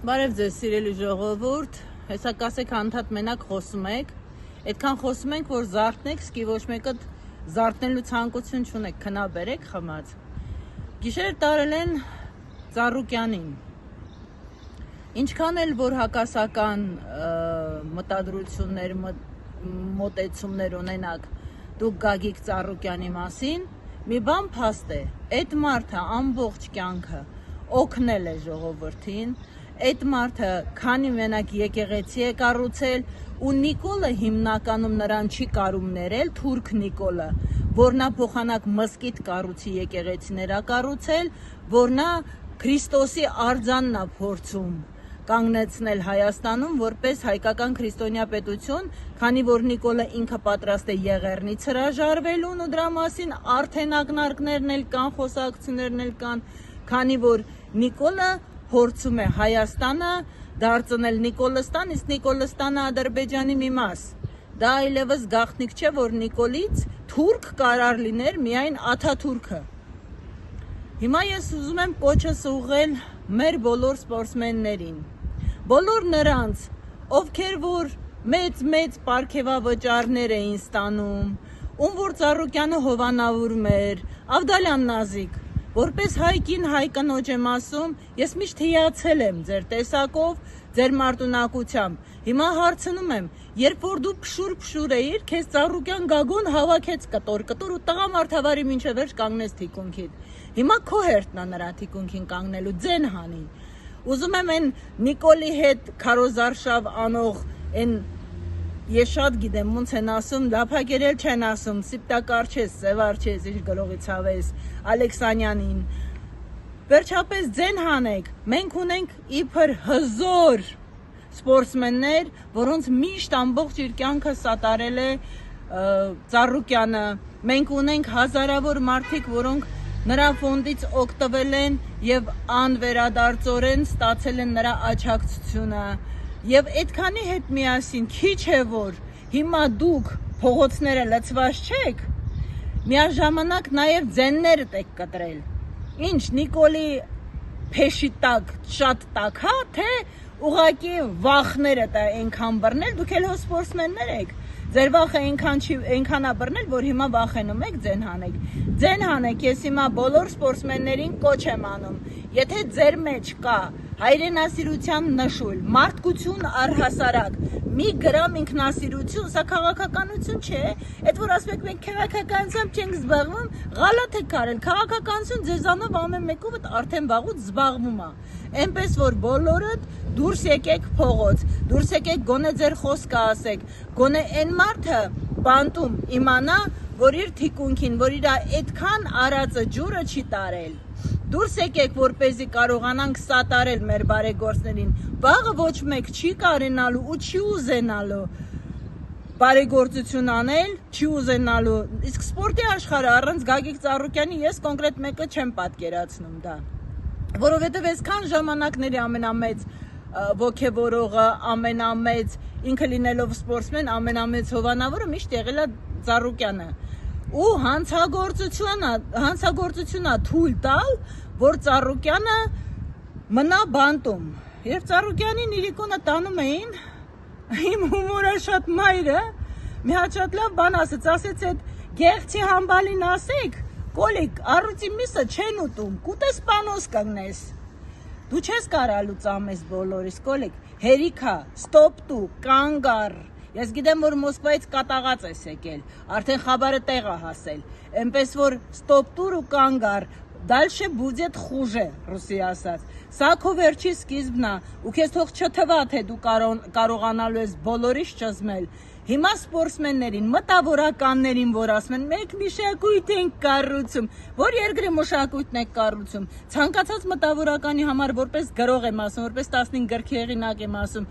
Բարև ձեզ սիրելի ժողովուրդ, հեսա կասեք անդադ մենակ խոսում եք, այդքան խոսում ենք, որ զարթնեք, սկի ոչ մեկը զարթնելու ցանկություն չունեք, քնա բերեք խմած։ Գիշեր տարել են Ծառուկյանին։ Ինչքան էլ որ հակասական մտադրություններ, մոտեցումներ ունենաք դուք Գագիկ Ծառուկյանի մասին, մի բան փաստ է, այդ մարդը ամբողջ կյանքը օգնել է ժողովրդին, այդ մարդը քանի մենակ եկեղեցի է կառուցել ու Նիկոլը հիմնականում նրան չի կարում ներել, թուրք Նիկոլը, որ նա փոխանակ մզկիթ կառուցի եկեղեցիներ կառուցել, որ նա Քրիստոսի արձանն է փորձում կանգնեցնել Հայաստանում որպես հայկական քրիստոնյա պետություն, քանի որ Նիկոլը ինքը պատրաստ է Եղեռնից հրաժարվելուն ու դրա մասին արդեն ակնարկներն էլ կան, խոսակցություններն էլ կան, քանի որ Նիկոլը փորձում է Հայաստանը դարձնել Նիկոլստան, իսկ Նիկոլստանը Ադրբեջանի մի մաս։ Դա այլևս գաղտնիք չէ, որ Նիկոլից թուրք կարար լիներ միայն Աթաթուրքը։ Հիմա ես ուզում եմ կոչս ուղղել մեր բոլոր սպորտսմեններին, բոլոր նրանց, ովքեր որ մեծ պարգևավճարներ էին ստանում, ում որ Ծառուկյանը հովանավորում էր, Ավդալյան Նազիկ, որպես հայկին հայ կնոջ եմ ասում, ես միշտ հիացել եմ ձեր տեսակով, ձեր մարտունակությամբ։ Հիմա հարցնում եմ, երբ որ դու փշուր էիր, քեզ Ծառուկյան Գագոն հավաքեց կտոր ու տղամարդավարի մինչև վերջ կանգնեց թիկունքին։ Հիմա քո հերթն է նրա թիկունքին կանգնելու, ձեն հանի։ Ուզում եմ այն Նիկոլի հետ քարոզարշավ անող այն ես շատ գիտեմ ոնց են ասում, լափակերել չեն ասում, սիպտակարչես, սևարչես, իր գրողից հավես, Ալեքսանյանին։ Վերջապես ձեն հանեք, մենք ունենք իբր հզոր սպորտսմեններ, որոնց միշտ ամբողջ իր կյանքը սատարել է Ծառուկյանը, մենք ունենք հազարավոր մարդիկ, որոնք նրա ֆոնդից օգտվել են և անվերադարձորեն ստացել են նրա աջակցությունը և այդքանի հետ միասին քիչ է որ հիմա դուք փողոցները լցված չեք, միաժամանակ նաև ձեններդ եք կտրել, ինչ Նիկոլի փեշի տակ շատ տակ հա, թե ուղղակի վախներդ է այնքան բռնել, դուք էլ հո սպորտսմեններ եք, ձեր վախը այնքան է բռնել, որ հիմա վախենում եք, ձեն հանեք, ես հիմա բոլոր սպորտսմեններին կոչ եմ անում, եթե ձեր մեջ կա հայրենասիրության նշույլ, մարդկություն առհասարակ, մի գրամ ինքնասիրություն, սա քաղաքականություն չէ, այդ որ ասում եք մենք քաղաքականությամբ չենք զբաղվում, ղալաթ եք արել, քաղաքականություն ձեզանով ամեն մեկովդ արդեն վաղուց զբաղվում է, այնպես որ բոլորդ դուրս եկեք փողոց, դուրս եկեք գոնե ձեր խոսքը ասեք, գոնե այն մարդը բանտում իմանա, որ իր թիկունքին, որ իր այդքան արածը ջուրը չի տարել, դուրս եկեք, որպեսզի կարողանանք սատարել մեր բարեգործներին, վաղը ոչ մեկ չի կարենալու ու չի ուզենալու բարեգործություն անել, չի ուզենալու, իսկ սպորտի աշխարհը առանց Գագիկ Ծառուկյանի ես կոնկրետ մեկը չեմ պատկերացնում դա, որովհետև այսքան ժամանակների ամենամեծ ոգևորողը, ամենամեծ ինքը լինելով սպորտսմեն, ամենամեծ հովանավորը միշտ եղել է Ծառուկյանը ու հանցագործությունա թույլ տալ, որ Ծառուկյանը մնա բանտում, երբ Ծառուկյանին իրիկունը տանում էին, իմ հումորը շատ մայրը, մի հատ շատ լավ բան ասեց այդ գեղցի համբալին ասեք, կոլիկ, առուծի միսը չեն ուտում, կուտես պանոս կգնես, դու չես կարալու ծամես բոլորիս, կոլիկ, հերիքա, ստոպտու, կանգար, ես գիտեմ, որ Մոսկվայից կատաղած ես եկել, արդեն խաբարը տեղ է հասել, այնպես որ ստոպտուր ու կանգար, դալշե բուձետ խուժե, ռուսի ասած, սա քո վերջի սկիզբն է, ու քեզ թող չթվա, թե դու կարողանալու ես բոլորիս ճզմել, հիմա սպորտսմեններին, մտավորականներին, որ ասում են, մենք մշակույթ ենք կառուցում, որ երկրի մշակույթն եք կառուցում, ցանկացած մտավորականի համար, որպես գրող եմ ասում, որպես 15 գրքի հեղինակ եմ ասում,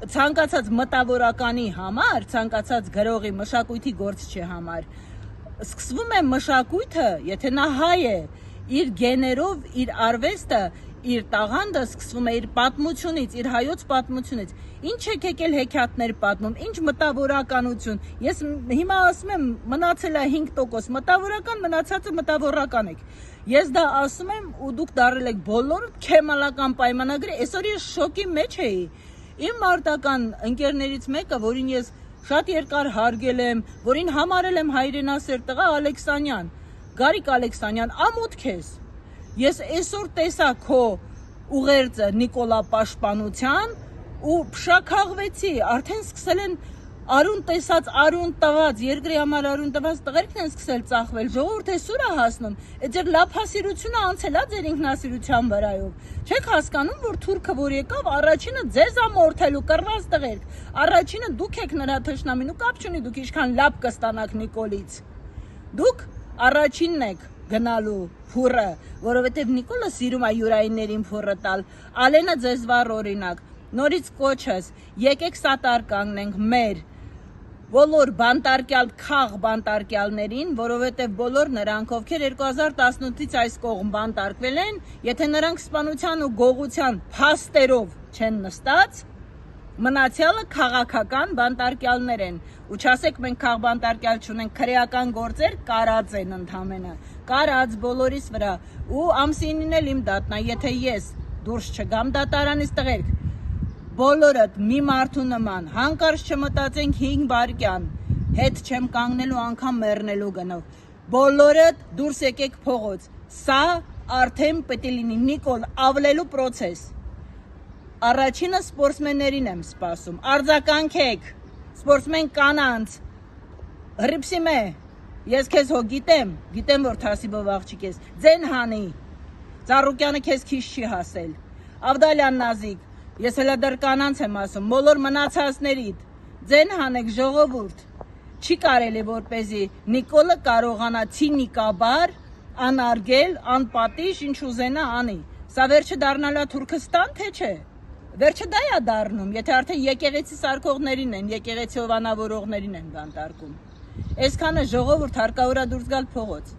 ցանկացած մտավորականի համար, ցանկացած գրողի մշակույթի գործչի համար, սկսվում է մշակույթը, եթե նա հայ է, իր գեներով, իր արվեստը, իր տաղանդը սկսվում է իր պատմությունից, իր հայոց պատմությունից։ Ինչ եք եկել հեքիաթներ պատմում, ինչ մտավորականություն։ Ես հիմա ասում եմ, մնացել է 5%, մտավորական, մնացածը մտավորական եք։ Ես դա ասում եմ ու դուք դարել եք բոլոր քեմալական պայմանագրի, այսօր ես շոկի մեջ էի։ Իմ մարտական ընկերներից մեկը, որին ես շատ երկար հարգել եմ, որին համարել եմ հայրենասեր տղա, Ալեքսանյան, Գարիկ Ալեքսանյան, ամոթ քեզ։ Ես այսօր տեսա քո ուղերձը Նիկոլա Պաշտպանության ու փշաքաղվեցի, արդեն սկսել են արուն տեսած, արուն տված, երկրի համար արուն տված տղերքն են սկսել ծախվել, ժողովուրդ է սուր է հասնում, այդ ձեր լափասիրությունը անցել է ձեր ինքնասիրության վրայով, չեք հասկանում, որ թուրքը որ եկավ, առաջինը ձեզ ամորթելու կռված տղերք, առաջինը դուք եք նրա թշնամին ու կապ չունի դուք ինչքան լապ կստանաք Նիկոլից, դուք առաջինն եք գնալու փուրը, որովհետև Նիկոլը սիրում է յուրայիններին փուրը տալ, Ալենը ձեզ վառ օրինակ, նորից կոչս, եկեք սատար կանգնենք մեր բոլոր բանտարկյալ քաղ բանտարկյալներին, որովհետև բոլոր նրանք, ովքեր 2018-ից այս կողմ բանտարկվել են, եթե նրանք սպանության ու գողության փաստերով չեն նստած, մնացյալը քաղաքական բանտարկյալներ են, ու չասեք մենք քաղ բանտարկյալ չունենք, քրեական գործեր կարած են ընդամենը, կարած բոլորիս վրա, ու ամսինին էլ իմ դատնա, եթե ես դուրս չգամ դատարանից տղերք, բոլորդ մի մարդու նման, հանկարծ չմտածենք 5 վայրկյան, հետ չեմ կանգնելու անգամ մեռնելու գնով, բոլորդ դուրս եկեք փողոց, սա արդեն պետք է լինի Նիկոլ ավլելու պրոցես, առաջինը սպորտսմեններին եմ սպասում, արձագանքեք, սպորտսմեն կանանց, հրիպսիմե, ես քեզ հո գիտեմ, որ Թասիբով աղջիկ ես, ձեն հանի, Ծառուկյանը քեզ քիչ չի հասել, Ավդալյան Նազիկ, ես հելա դեռ կանանց եմ ասում, բոլոր մնացածներիդ, ձեն հանեք ժողովուրդ, չի կարելի որպեսզի Նիկոլը կարողանա ցինիկաբար, անարգել, անպատիժ, ինչ ուզենա անի, սա վերջը դառնալա Թուրքստան, թե չէ, վերջը դա է դառնում, եթե արդեն եկեղեցի սարքողներին են, եկեղեցի հովանավորողներին են բանտարկում, այսքանը ժողովուրդ հարկավոր է դուրս գալ փողոց,